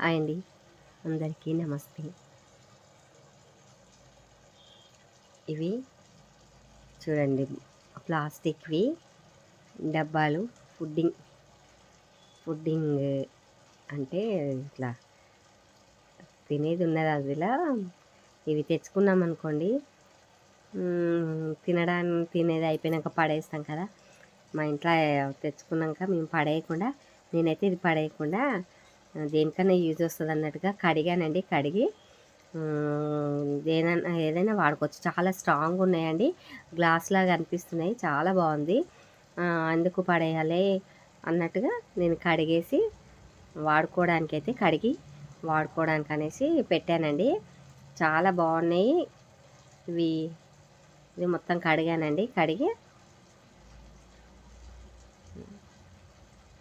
Hi అండి, అందరికీ నమస్తే. ఇవి చూడండి, ప్లాస్టిక్వి డబ్బాలు. ఫుడ్డింగ్ ఫుడ్డింగ్ అంటే ఇట్లా తినేది ఉన్నది. అదిలా ఇవి తెచ్చుకున్నాం అనుకోండి, తినేది అయిపోయినాక పడేస్తాం కదా. మా ఇంట్లో తెచ్చుకున్నాక మేము పడేయకుండా, నేనైతే ఇది పడేయకుండా దేనికన్నా యూజ్ వస్తుంది అన్నట్టుగా కడిగానండి. కడిగి ఏదైనా వాడుకోవచ్చు. చాలా స్ట్రాంగ్ ఉన్నాయండి, గ్లాస్ లాగా అనిపిస్తున్నాయి. చాలా బాగుంది. అందుకు పడేయాలి అన్నట్టుగా నేను కడిగేసి వాడుకోవడానికైతే కడిగి వాడుకోవడానికి అనేసి పెట్టానండి. చాలా బాగున్నాయి ఇది మొత్తం కడిగానండి. కడిగి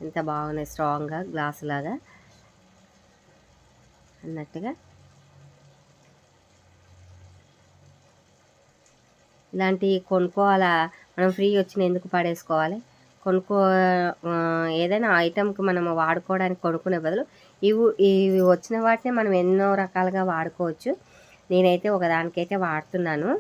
ఎంత బాగున్నాయి, స్ట్రాంగ్గా గ్లాసు లాగా అన్నట్టుగా. ఇలాంటివి కొనుక్కోవాలా మనం? ఫ్రీ వచ్చిన ఎందుకు పడేసుకోవాలి? ఏదైనా ఐటెంకి మనం వాడుకోవడానికి కొనుక్కునే బదులు ఇవి వచ్చిన వాటిని మనం ఎన్నో రకాలుగా వాడుకోవచ్చు. నేనైతే ఒకదానికైతే వాడుతున్నాను.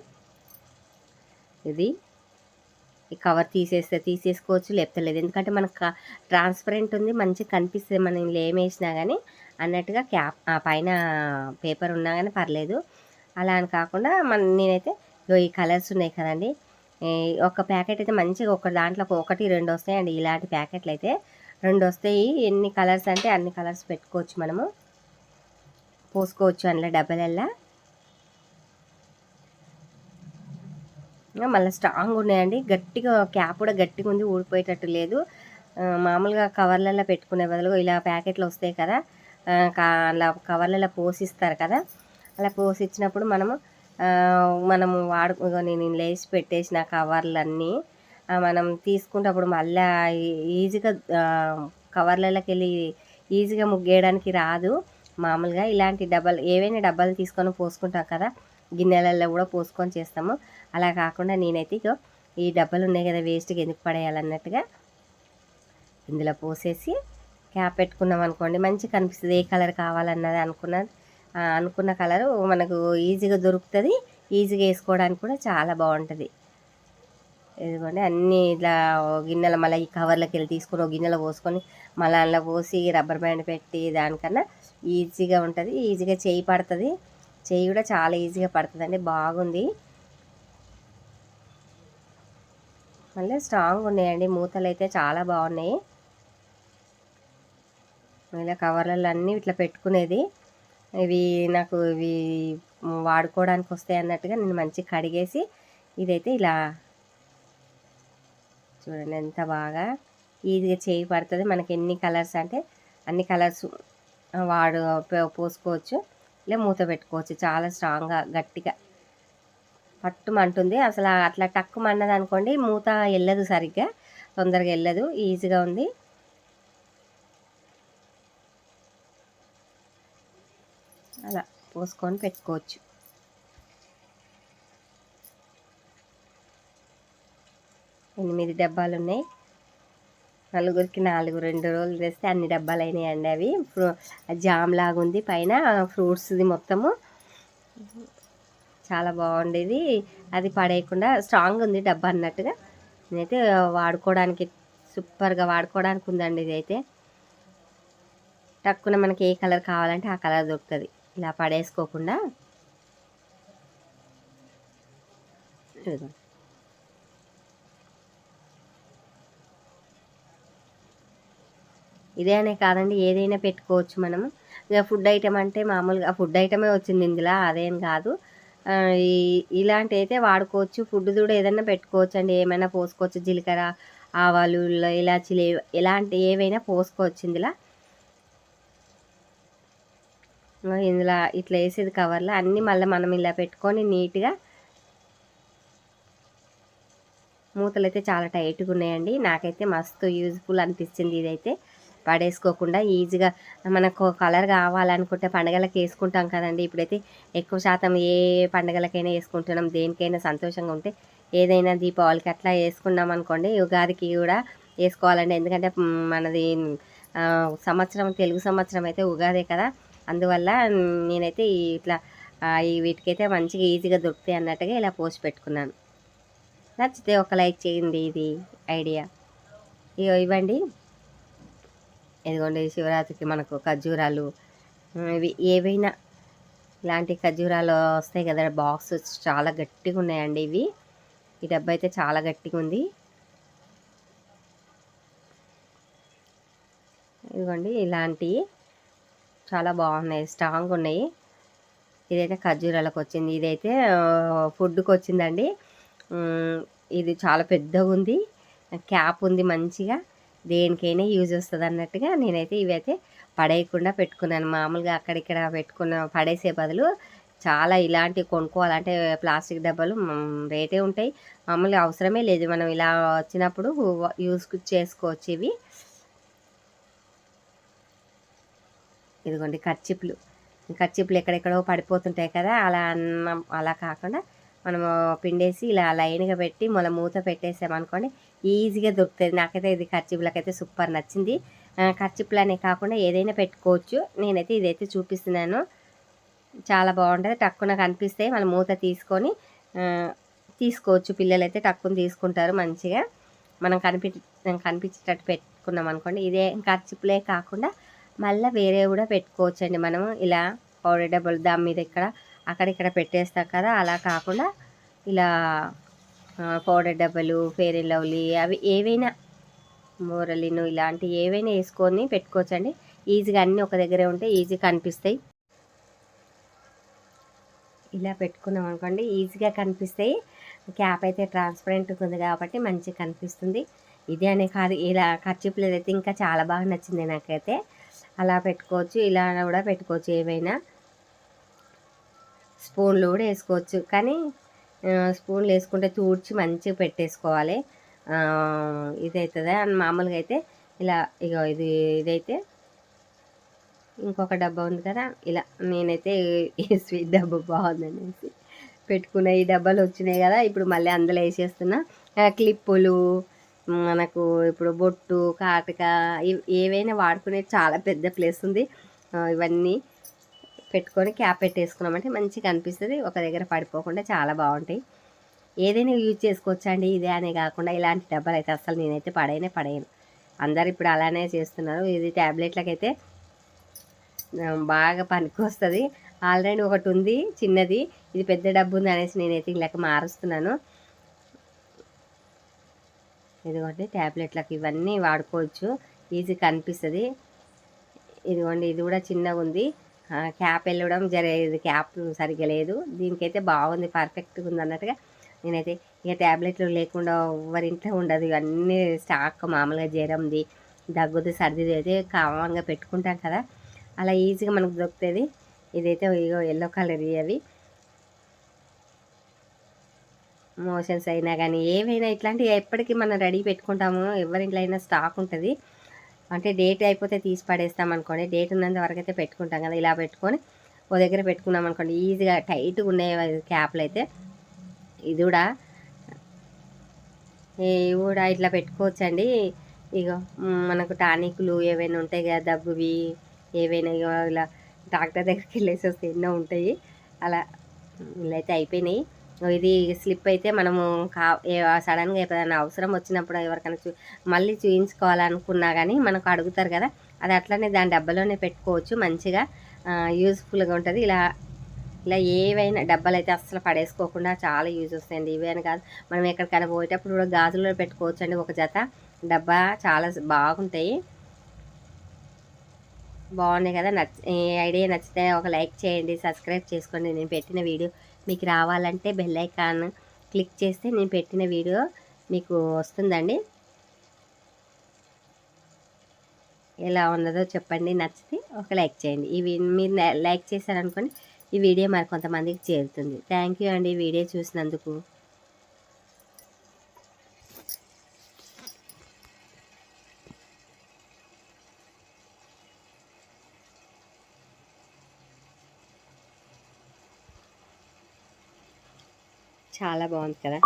ఈ కవర్ తీసేసుకోవచ్చు, లేకపోతే లేదు. ఎందుకంటే మనకు ట్రాన్స్పరెంట్ ఉంది, మంచిగా కనిపిస్తుంది. మనం ఏమేసినా కానీ అన్నట్టుగా క్యాప్ పైన పేపర్ ఉన్నా కానీ పర్లేదు. అలా అని కాకుండా నేనైతే ఈ కలర్స్ ఉన్నాయి కదండి, ఒక ప్యాకెట్ అయితే మంచిగా ఒక దాంట్లో 1-2 వస్తాయండి. ఇలాంటి ప్యాకెట్లు అయితే 2 వస్తాయి. ఎన్ని కలర్స్ అంటే అన్ని కలర్స్ పెట్టుకోవచ్చు, మనము పోసుకోవచ్చు అందులో డబ్బలల్లా. మళ్ళీ స్ట్రాంగ్ ఉన్నాయండి, గట్టిగా క్యాప్ కూడా గట్టిగా ఉంది, ఊడిపోయేటట్టు లేదు. మామూలుగా కవర్లలో పెట్టుకునే బదులు ఇలా ప్యాకెట్లు వస్తాయి కదా, అలా కవర్లలో పోసిస్తారు కదా. అలా పోసిచ్చినప్పుడు మనము నేను లేచి పెట్టేసిన కవర్లన్నీ మనం తీసుకున్నప్పుడు మళ్ళీ ఈజీగా కవర్లలోకి వెళ్ళి ఈజీగా ముగ్గేయడానికి రాదు. మామూలుగా ఇలాంటి ఏవైనా డబ్బాలు తీసుకొని పోసుకుంటాం కదా, గిన్నెలలో కూడా పోసుకొని చేస్తాము. అలా కాకుండా నేనైతే ఈ డబ్బాలు ఉన్నాయి కదా, వేస్ట్గా ఎందుకు పడేయాలన్నట్టుగా ఇందులో పోసేసి క్యాప్ పెట్టుకున్నాం అనుకోండి, మంచిగా కనిపిస్తుంది. ఏ కలర్ కావాలన్నది అనుకున్న కలరు మనకు ఈజీగా దొరుకుతుంది. ఈజీగా వేసుకోవడానికి కూడా చాలా బాగుంటుంది. ఇదిగోండి, అన్నీ ఇట్లా గిన్నెలు మళ్ళీ ఈ కవర్లోకి వెళ్ళి తీసుకొని గిన్నెలో పోసుకొని మళ్ళీ అందులో పోసి రబ్బర్ బ్యాండ్ పెట్టి దానికన్నా ఈజీగా ఉంటుంది. ఈజీగా చేయి పడుతుంది, చేయి కూడా చాలా ఈజీగా పడుతుందండి. బాగుంది, మళ్ళీ స్ట్రాంగ్ ఉన్నాయండి. మూతలు అయితే చాలా బాగున్నాయి. ఇలా కవర్లలో అన్నీ ఇట్లా పెట్టుకునేది. నాకు వాడుకోవడానికి వస్తాయి అన్నట్టుగా నేను మంచిగా కడిగేసి ఇదైతే ఇలా చూడండి, ఎంత బాగా ఈజీగా చేయి పడుతుంది. మనకి ఎన్ని కలర్స్ అంటే అన్ని కలర్స్ పోసుకోవచ్చు. ఇలా మూత పెట్టుకోవచ్చు. చాలా స్ట్రాంగ్గా గట్టిగా పట్టుమంటుంది. అసలు అట్లా టక్కుమన్నది అనుకోండి, మూత వెళ్ళదు, సరిగ్గా తొందరగా వెళ్ళదు. ఈజీగా ఉంది. అలా పోసుకొని పెట్టుకోవచ్చు. ఎనిమిది డబ్బాలు ఉన్నాయి. నలుగురికి 2 రోజులు తెస్తే అన్ని డబ్బాలు అయినాయండి. అవి జామ్ లాగా ఉంది, పైన ఫ్రూట్స్ది మొత్తము. చాలా బాగుండేది. అది పడేయకుండా స్ట్రాంగ్ ఉంది డబ్బా అన్నట్టుగా. నేనైతే వాడుకోవడానికి సూపర్గా వాడుకోవడానికి ఉందండి. ఇదైతే టక్కున మనకి ఏ కలర్ కావాలంటే ఆ కలర్ దొరుకుతుంది. ఇలా పడేసుకోకుండా ఇదే అనే కాదండి, ఏదైనా పెట్టుకోవచ్చు మనము. ఇక ఫుడ్ ఐటమ్ అంటే మామూలుగా ఫుడ్ ఐటమే వచ్చింది ఇందులో, అదేం కాదు. ఇలాంటి అయితే వాడుకోవచ్చు. ఫుడ్ కూడా ఏదైనా పెట్టుకోవచ్చు అండి, ఏమైనా పోసుకోవచ్చు. జీలకర్ర, ఆవాలు, ఇలాచీలు ఇలాంటి ఏవైనా పోసుకోవచ్చు ఇందులో ఇట్లా వేసేది కవర్లో అన్నీ. మళ్ళీ మనం ఇలా పెట్టుకొని నీట్గా, మూతలు అయితే చాలా టైట్గా ఉన్నాయండి. నాకైతే మస్తు యూజ్ఫుల్ అనిపించింది. ఇదైతే పడేసుకోకుండా ఈజీగా మనకు కలర్ కావాలనుకుంటే పండగలకు వేసుకుంటాం కదండి. ఇప్పుడైతే ఎక్కువ శాతం ఏ పండగలకైనా వేసుకుంటున్నాం, దేనికైనా సంతోషంగా ఉంటే ఏదైనా దీపావళికి అట్లా వేసుకున్నాం అనుకోండి, ఉగాదికి కూడా వేసుకోవాలండి. ఎందుకంటే మనది సంవత్సరం, తెలుగు సంవత్సరం అయితే ఉగాదే కదా. అందువల్ల నేనైతే ఇట్లా వీటికైతే మంచిగా ఈజీగా దొరుకుతాయి అన్నట్టుగా ఇలా పోస్ట్ పెట్టుకున్నాను. నచ్చితే ఒక లైక్ చేయండి. ఇది ఐడియా ఇవ్వండి. ఇదిగోండి, శివరాత్రికి మనకు ఖర్జూరాలు ఇవి ఏవైనా ఇలాంటి ఖర్జూరాలు వస్తాయి కదా, బాక్స్ చాలా గట్టిగా ఉన్నాయండి ఇవి. ఈ డబ్బా అయితే చాలా గట్టిగా ఉంది. ఇదిగోండి, ఇలాంటివి చాలా బాగున్నాయి, స్ట్రాంగ్ ఉన్నాయి. ఇదైతే ఖర్జూరాలకు వచ్చింది. ఇదైతే ఫుడ్కి వచ్చిందండి. ఇది చాలా పెద్దగా ఉంది, క్యాప్ ఉంది, మంచిగా దేనికైనా యూజ్ వస్తుంది అన్నట్టుగా నేనైతే ఇవైతే పడేయకుండా పెట్టుకున్నాను. మామూలుగా అక్కడిక్కడ పెట్టుకున్న పడేసే బదులు చాలా ఇలాంటివి కొనుక్కోవాలంటే ప్లాస్టిక్ డబ్బాలు రేటే ఉంటాయి. మామూలుగా అవసరమే లేదు, మనం ఇలా వచ్చినప్పుడు యూజ్ చేసుకోవచ్చు ఇవి. ఇదిగోండి కర్చీపులు ఎక్కడెక్కడో పడిపోతుంటాయి కదా, అలా కాకుండా మనము పిండేసి ఇలా లైన్గా పెట్టి మూత పెట్టేసామనుకోండి ఈజీగా దొరుకుతుంది. నాకైతే ఇది కర్చీపులకైతే సూపర్ నచ్చింది. కర్చీపులనే కాకుండా ఏదైనా పెట్టుకోవచ్చు. నేనైతే ఇదైతే చూపిస్తున్నాను, చాలా బాగుంటుంది. టక్కున కనిపిస్తే మనం మూత తీసుకొని తీసుకోవచ్చు. పిల్లలైతే టక్కున తీసుకుంటారు మంచిగా. మనం కనిపించేటట్టు పెట్టుకున్నాం అనుకోండి. ఇదే కర్చీపులే కాకుండా మళ్ళీ వేరే కూడా పెట్టుకోవచ్చు అండి. మనము ఇలా పౌడర్ డబ్బాలు దాని మీద అక్కడిక్కడ పెట్టేస్తాం కదా, అలా కాకుండా ఇలా పౌడర్ డబ్బాలు, ఫెయిర్ అండ్ లవ్లీ అవి ఏవైనా, మోరలిను ఇలాంటి ఏవైనా వేసుకొని పెట్టుకోవచ్చండి. ఈజీగా అన్నీ ఒక దగ్గరే ఉంటే ఈజీగా కనిపిస్తాయి. ఇలా పెట్టుకున్నాం అనుకోండి ఈజీగా కనిపిస్తాయి. క్యాప్ అయితే ట్రాన్స్పరెంట్గా ఉంది కాబట్టి మంచిగా కనిపిస్తుంది. ఇది అనే కాదు, ఇలా ఖర్చీపులు అయితే ఇంకా చాలా బాగా నచ్చింది నాకైతే. అలా పెట్టుకోవచ్చు, ఇలా కూడా పెట్టుకోవచ్చు. ఏవైనా స్పూన్లు కూడా వేసుకోవచ్చు, కానీ స్పూన్లు వేసుకుంటే తూడ్చి మంచిగా పెట్టేసుకోవాలి. ఇదవుతుందా అని మామూలుగా అయితే ఇలా ఇదైతే ఇంకొక డబ్బా ఉంది కదా, ఇలా నేనైతే ఈ స్వీట్ డబ్బా బాగుందనేసి పెట్టుకున్న. ఈ డబ్బాలు వచ్చినాయి కదా, ఇప్పుడు మళ్ళీ అందులో వేసేస్తున్నా. క్లిప్పులు, మనకు ఇప్పుడు బొట్టు, కాటుక ఏవైనా వాడుకునే చాలా పెద్ద ప్లేస్ ఉంది. ఇవన్నీ పెట్టుకొని క్యాప్ పెట్టేసుకున్నామంటే మంచిగా అనిపిస్తుంది. ఒక దగ్గర పడిపోకుండా చాలా బాగుంటాయి. ఏదైనా యూజ్ చేసుకోవచ్చు అండి, ఇదే అనే కాకుండా. ఇలాంటి డబ్బాలు అయితే అసలు నేనైతే పడేయను. అందరు ఇప్పుడు అలానే చేస్తున్నారు. ఇది ట్యాబ్లెట్లకైతే బాగా పనికి వస్తుంది. ఆల్రెడీ ఒకటి ఉంది చిన్నది, ఇది పెద్ద డబ్బు ఉంది అనేసి నేనైతే ఇలాగ మారుస్తున్నాను. ఇదిగోండి, ట్యాబ్లెట్లకు ఇవన్నీ వాడుకోవచ్చు, ఈజీ కనిపిస్తుంది. ఇదిగోండి, ఇది కూడా చిన్నగా ఉంది. క్యాప్ వెళ్ళడం ఇది క్యాప్ సరిగ్గా లేదు. దీనికైతే బాగుంది, పర్ఫెక్ట్గా ఉంది అన్నట్టుగా నేనైతే. ఇక ట్యాబ్లెట్లు లేకుండా ఎవరింట్లో ఉండదు. ఇవన్నీ స్టాక్ మామూలుగా జ్వరంది, దగ్గుది, సర్దిది అయితే కామంగా పెట్టుకుంటాం కదా, అలా ఈజీగా మనకు దొరుకుతుంది. ఇదైతే ఎల్లో కలర్ అవి మోషన్స్ అయినా కానీ ఏవైనా ఇట్లాంటివి ఎప్పటికీ మనం రెడీ పెట్టుకుంటాము. ఎవరింట్లో అయినా స్టాక్ ఉంటుంది. అంటే డేట్ అయిపోతే తీసి పడేస్తాం అనుకోండి, డేట్ ఉన్నంత వరకు అయితే పెట్టుకుంటాం కదా, ఇలా పెట్టుకొని ఓ దగ్గర పెట్టుకున్నాం అనుకోండి ఈజీగా టైట్గా ఉన్నాయి క్యాప్లు అయితే. ఇది కూడా ఇట్లా పెట్టుకోవచ్చండి. ఇగో మనకు టానిక్లు ఏవైనా ఉంటాయి కదా, దగ్గువి ఏవైనా ఇలా డాక్టర్ దగ్గరికి వెళ్ళేసి వస్తే ఎన్నో ఉంటాయి. అలా ఇలా అయితే అయిపోయినాయి. ఇది స్లిప్ అయితే మనము సడన్గా ఎప్పుడైనా అవసరం వచ్చినప్పుడు ఎవరికైనా మళ్ళీ చూయించుకోవాలనుకున్నా కానీ మనకు అడుగుతారు కదా, అది అట్లనే దాని డబ్బాలోనే పెట్టుకోవచ్చు. మంచిగా యూజ్ఫుల్గా ఉంటుంది. ఇలా ఏవైనా డబ్బాలు అయితే అస్సలు పడేసుకోకుండా చాలా యూజ్ వస్తాయండి. ఇవైనా కాదు, మనం ఎక్కడికైనా పోయేటప్పుడు కూడా గాజుల్లో పెట్టుకోవచ్చు అండి. ఒక జత డబ్బా చాలా బాగుంటాయి, బాగున్నాయి కదా. ఈ ఐడియా నచ్చితే ఒక లైక్ చేయండి, సబ్స్క్రైబ్ చేసుకోండి. నేను పెట్టిన వీడియో మీకు రావాలంటే బెల్ ఐకాన్ క్లిక్ చేస్తే నేను పెట్టిన వీడియో మీకు వస్తుందండి. ఎలా ఉన్నదో చెప్పండి, నచ్చితే ఒక లైక్ చేయండి. మీరు లైక్ చేశారనుకోండి ఈ వీడియో మరి కొంతమందికి చేరుతుంది. థ్యాంక్ యూ అండి వీడియో చూసినందుకు. చాలా బాగుంది కదా.